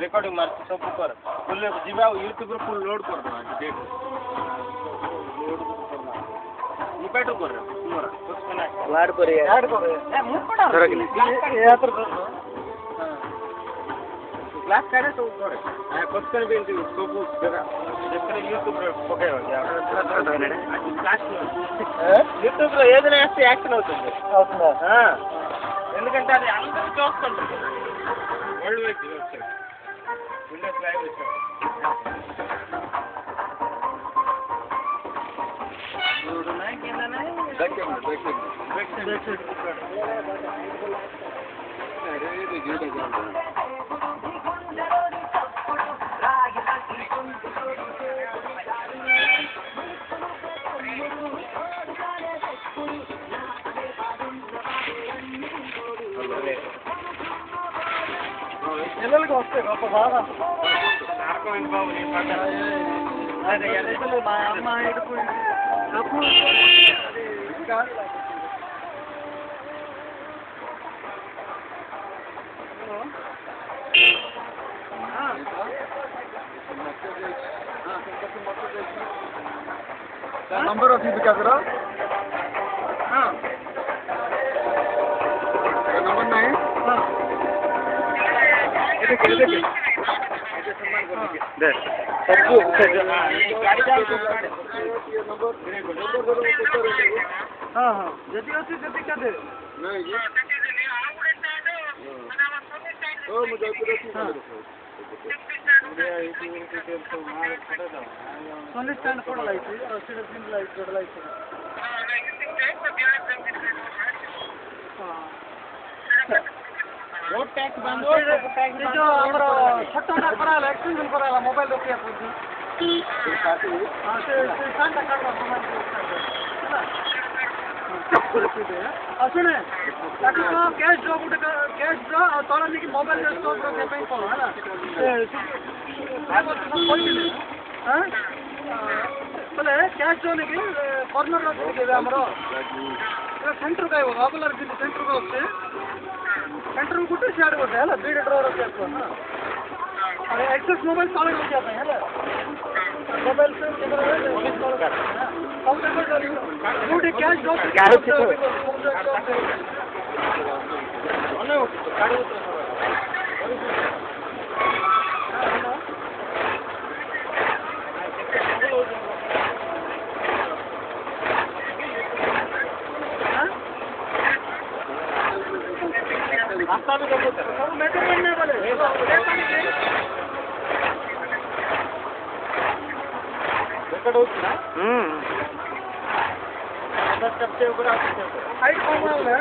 recording ମାରୁଛି ସବୁ କର ଫୁଲ୍ ଯିବା ଆଉ ୟୁଟ୍ୟୁବରେ ଫୁଲ୍ ଲୋଡ୍ କରିଦେବା ଡେଟ୍ ଇମ୍ପାକ୍ଟ କର ଆଡ୍ କରିବା ଆଡ୍ କର ମୁଁ କଣ କ୍ଲାସ୍ କାଢ଼େ ସବୁ କରେ କୋଶ୍ଚେନ୍ ବି ଏମିତି ସବୁ ଯେତେବେଳେ ୟୁଟ୍ୟୁବରେ ପକେଇବା యూట్యూబ్లో ఏదైనా వేస్తే యాక్షన్ అవుతుంది ఎందుకంటే అది అందరూ చూస్తుంటారు world wide website Windows live వచ్చాడు పిల్లలకి వస్తాయి గొప్ప బాగా అర్థమైంది బాబు నీ పాట మా అమ్మ ఎడిపోయింది नंबर ऑफ क्या करो नंबर नहीं हाँ हाँ जति अच्छी जति क्या दे सोनी स्टैंड ಕೂಡ ಲೈತಿ ಸಿಡಿಸಿನ ಲೈಟ್ ದೊಡ್ಡ ಲೈಟ್ रोड टैक्स बंद हो जो हमर छोटा कराला एक्सटेंशन कराला मोबाइल रखिया पूछी हां से कांटा काटवा मोबाइल सुने ताकि तो कैश जो गुटे कैश जो तोला निकी मोबाइल जो स्टॉक रखे पे को है ना हां बोले कैश जो निकी कॉर्नर रो देबे हमरो सेंटर का हो आगलर दिन सेंटर का होते सेंटर में गुटे शेयर होते है ना बीड ड्रॉ रखे को ना अरे एक्सेस मोबाइल साले हो जाता है ना मोबाइल से कैमरा है कॉल करते हैं हम देखो गुटे कैश जो रास्ता भी देखो सब मेट्रो बनने वाले रेकॉर्ड होती ना 10 स्टेप से ऊपर आते हैं हाइट कम है